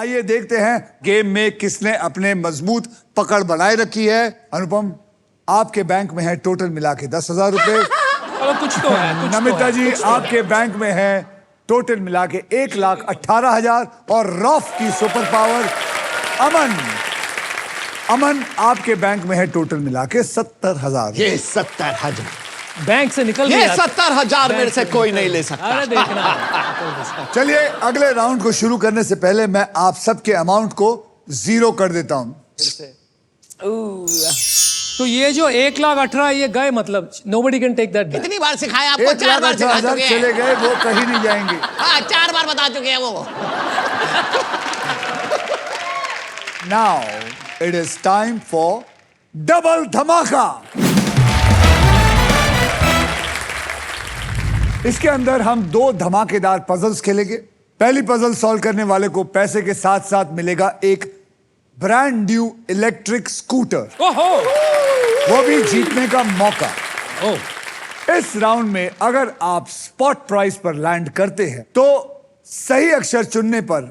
आइए देखते हैं गेम में किसने अपने मजबूत पकड़ बनाए रखी है। अनुपम, आपके बैंक में है टोटल मिला के 10,000 रुपए। कुछ तो है, नमिता जी, आपके बैंक में है टोटल मिला के 1,18,000। और रॉफ की सुपर पावर अमन, आपके बैंक में है टोटल मिला के 70,000। ये 70,000 बैंक से निकल ये 70,000 मेरे से कोई नहीं ले सकता। अरे देखना। चलिए अगले राउंड को शुरू करने से पहले मैं आप सबके अमाउंट को 0 कर देता हूं। तो ये जो 1,18,000 ये गए, मतलब nobody can take that back। कितनी बार सिखाया आपको? 4 बार सिखा 1,18,000 चुके चले हैं। गए, वो कहीं नहीं जाएंगे। हाँ, 4 बार बता चुके हैं वो। Now it is time for double धमाका। इसके अंदर हम 2 धमाकेदार पजल्स खेलेंगे। पहली पजल सॉल्व करने वाले को पैसे के साथ साथ मिलेगा एक ब्रांड न्यू इलेक्ट्रिक स्कूटर, ओहो, वो भी जीतने का मौका। ओह, इस राउंड में अगर आप स्पॉट प्राइस पर लैंड करते हैं तो सही अक्षर चुनने पर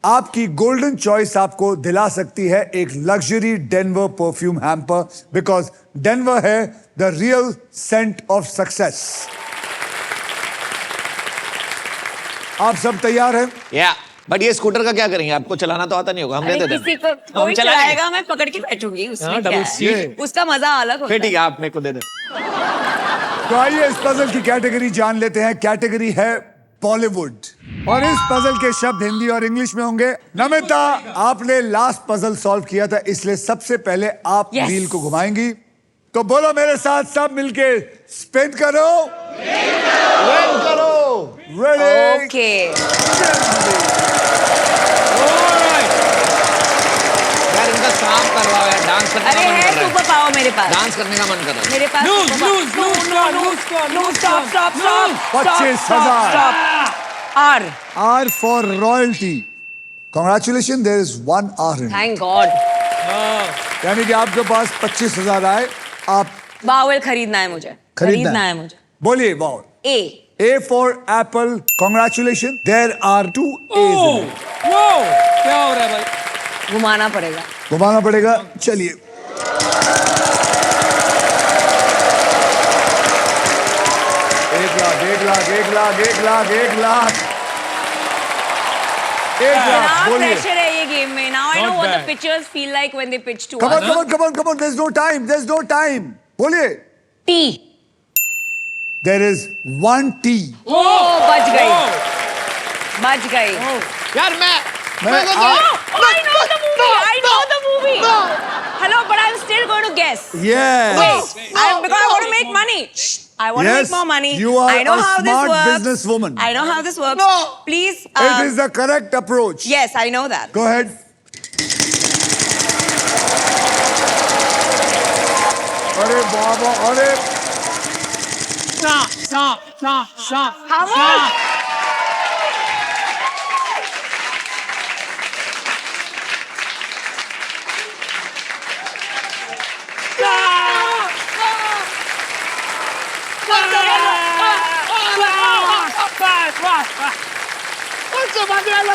आपकी गोल्डन चॉइस आपको दिला सकती है एक luxury Denver perfume hamper, because Denver है the real scent of success. आप सब तैयार हैं? या बट ये स्कूटर का क्या करेंगे? आपको चलाना तो आता नहीं होगा, हम दे देते किसी हैं। को कोई चलाएगा, मैं पकड़ के बैठूंगी, उसमें क्या डबल है? सीट। उसका मजा अलग होता फिर ठीक है। है, आप मेरे को दे दें। तो आइए इस पजल की कैटेगरी जान लेते हैं। कैटेगरी है बॉलीवुड और इस पजल के शब्द हिंदी और इंग्लिश में होंगे। नमिता, आपने लास्ट पजल सॉल्व किया था, इसलिए सबसे पहले आप Yes. व्हील को घुमाएंगी। तो बोलो मेरे साथ, सब मिलके स्पिन करो, रन करो। रेडी? ओके, यार इनका सांप करवाओ यार, डांस करने अरे का मन है कर रहा सुपर पावर मेरे है। पास। डांस करने का मन कर रहा है। मेरे पास Lose, super lose, power- lose, no, lose, no, lose, stop, stop, stop, stop, 25,000. stop. R. R for royalty. Congratulations, there is 1 R in it. Thank God. यानी कि आपके पास 25,000 आए। आप बावल खरीदना है मुझे। खरीदना है मुझे। बोलिए wow. A. A for apple. Congratulations, there are 2 A's in it. वो क्या हो रहा है भाई? घुमाना पड़ेगा। घुमाना पड़ेगा। चलिए, एक लाख, 1 लाख, 1 लाख, 1 लाख, 1 लाख, 1 लाख। इतना बोलिए। प्रेशर है ये गेम में। Now I know Not what the bad. pitchers feel like when they pitch to Come on, us. come on, come on, come on. There's no time. There's no time. बोलिए। T. There is 1 T. ओ, बच गई, बच गई। यार मैं मैं Oh, I know the movie. I know the movie. Hello, but I'm still going to guess. Yes. Wait, because I want to make money. I want to Yes, make more money. you are I know a how smart this works. businesswoman. I know how this works. No. Please. It is the correct approach. Yes, I know that. Go ahead. अरे बाबा, अरे Stop. How much?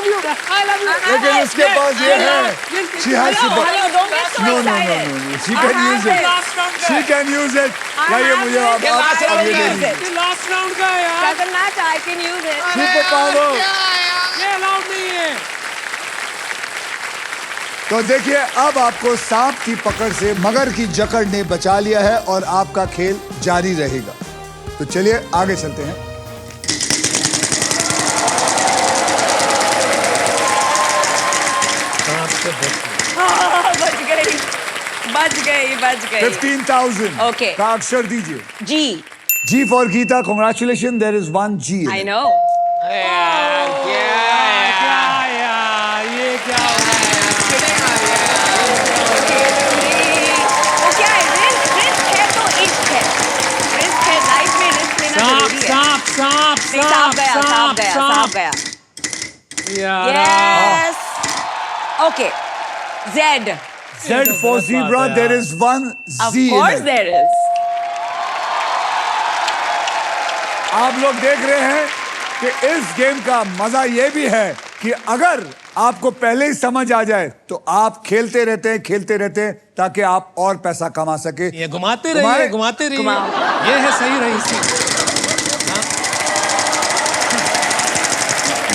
लेकिन उसके पास ये है। She has to. Hello, don't get so No, no, no, excited. no, no. She I can have use it. it. She can use it. I लाइए have मुझे it. अब I अब ये can they use दीजिए। it. Last round का है यार, Doesn't matter. I can use it. Super power. ये अलाउड नहीं है। तो देखिए, अब आपको सांप की पकड़ से मगर की जकड़ ने बचा लिया है और आपका खेल जारी रहेगा। तो चलिए आगे चलते हैं। बच गई, बच गई। 15,000 Okay. का अक्षर दीजिए। G. G for Gita, congratulations, there is 1 G in I it. know. यार क्या क्या यार, ये क्या हो रहा है? वो क्या है? रिस्क है तो इश्क है। रिस्क है, लाइफ में रिस्क लेना जरूरी है। सांप नहीं, सांप गया। यार, Yes. Okay. Z. Z for zebra, there is 1 Of Z in course it. there is. आप लोग देख रहे हैं कि इस गेम का मजा ये भी है कि अगर आपको पहले ही समझ आ जाए तो आप खेलते रहते हैं ताकि आप और पैसा कमा सके। ये घुमाते रहिए। ये है सही रही सी।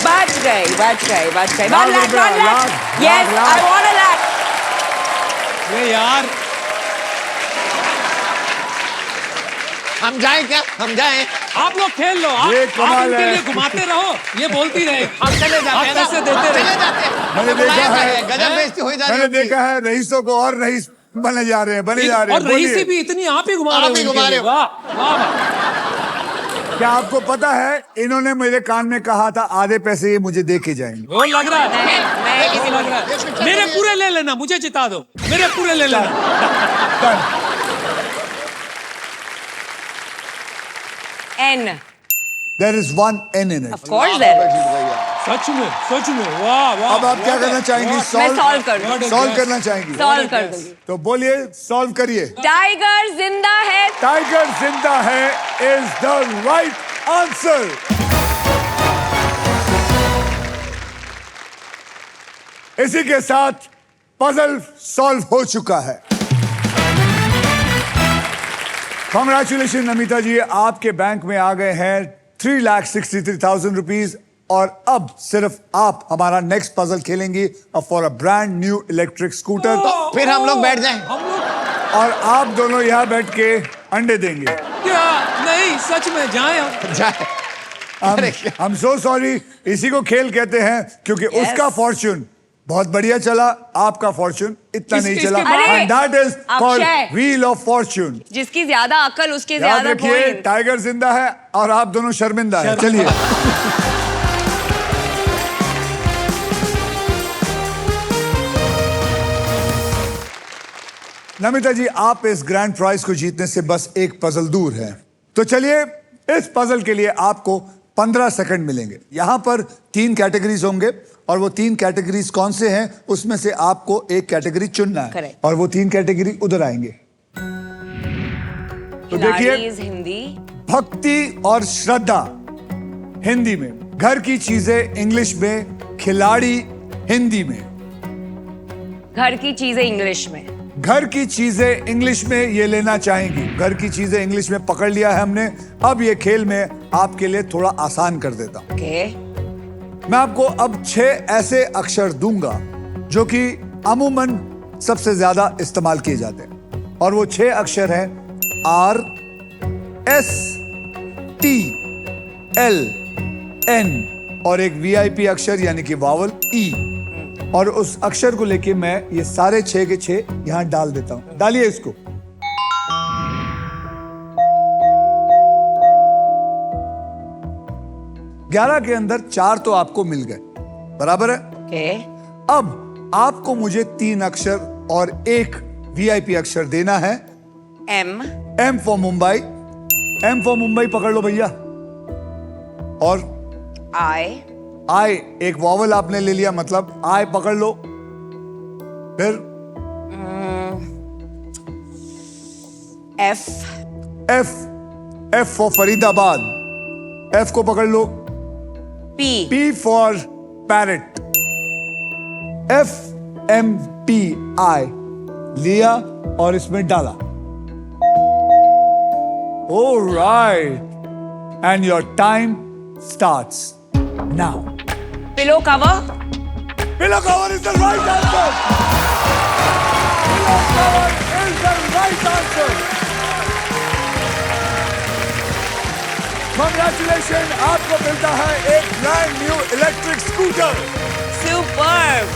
बच गए। लाख रुपया, lakh, Yes, lakh, I want a lakh. ये यार हम जाएं क्या? हम जाएं? आप लोग खेल लो। आप ये कमाल इनके है। लिए घुमाते रहो, ये बोलती रहे। हम चले जाते आप हैं ना? पैसे देते हम रहे। चले जाते हैं। मैंने हमें देखा बुलाया है, है, गजब बेइज्जती हो जा रही मैंने है। देखा है रईसों को और रईस बने जा रहे हैं और रईसी बोलिए। भी इतनी आप ही घुमा आप रहे ही हो घुमा इनके रहे लिए। हो। वाह वाह। क्या आपको पता है इन्होंने मेरे कान में कहा था आधे पैसे ये मुझे दे के जाएंगे। वो लग रहा है। मैं वो किसी लग रहा है। मेरे पूरे ले लेना, मुझे जिता दो। मेरे पूरे ले लेना। N. There is one N in it. Of course there is. सच में वाह वाह। अब आप क्या करना चाहेंगी? मैं solve कर दूं। सॉल्व करना चाहेंगी? Solve कर दूंगी। तो बोलिए, सॉल्व करिए। टाइगर जिंदा है। टाइगर जिंदा है इज द राइट आंसर। इसी के साथ पजल सॉल्व हो चुका है। कॉन्ग्रेचुलेशन नमिता जी, आपके बैंक में आ गए हैं 3,63,000 रुपीज और अब सिर्फ आप हमारा नेक्स्ट पजल खेलेंगी for a brand new electric scooter फिर हम लोग बैठ जाएं। हम लोग और आप दोनों यहाँ बैठ के अंडे देंगे। क्या? नहीं, सच में जाएं हम। जाए। हम सो सॉरी, इसी को खेल कहते हैं क्योंकि Yes. उसका फॉर्च्यून बहुत बढ़िया चला, आपका फॉर्च्यून इतना नहीं इसके चला। बाद- and that is called Akshay. Wheel of Fortune. जिसकी ज्यादा अकल उसके याद ज्यादा रखिए, पॉइंट। टाइगर जिंदा है और आप दोनों शर्मिंदा है। चलिए नमिता जी, आप इस ग्रैंड प्राइज को जीतने से बस एक पजल दूर हैं। तो चलिए, इस पजल के लिए आपको 15 सेकंड मिलेंगे। यहां पर 3 कैटेगरीज होंगे और वो 3 कैटेगरीज कौन से हैं उसमें से आपको एक कैटेगरी चुनना है। Correct. और वो 3 कैटेगरी उधर आएंगे। तो देखिए, खिलाड़ीज हिंदी। भक्ति और श्रद्धा हिंदी में, घर की चीजें इंग्लिश में, खिलाड़ी हिंदी में। घर की चीजें इंग्लिश में। घर की चीजें इंग्लिश में ये लेना चाहेंगी। घर की चीजें इंग्लिश में पकड़ लिया है हमने। अब ये खेल में आपके लिए थोड़ा आसान कर देता हूं। ओके। मैं आपको अब 6 ऐसे अक्षर दूंगा जो कि अमूमन सबसे ज्यादा इस्तेमाल किए जाते हैं और वो 6 अक्षर हैं R, S, T, L, N और एक VIP अक्षर यानी कि वावल E। और उस अक्षर को लेके मैं ये सारे 6 के 6 यहां डाल देता हूं। डालिए इसको। ग्यारह के अंदर 4 तो आपको मिल गए, बराबर है। ओके। अब आपको मुझे 3 अक्षर और एक VIP अक्षर देना है। M. M for Mumbai. M for Mumbai पकड़ लो भैया। और I. I, एक वॉवल आपने ले लिया, मतलब I पकड़ लो। फिर F. F, F for Faridabad. F को पकड़ लो। P. P for parrot. F, M, P, I लिया और इसमें डाला। Alright, and your time starts now. Pillow cover. Pillow cover is the right answer. Pillow cover is the right answer. Congratulations, आपको मिलता है एक brand new electric scooter. Superb.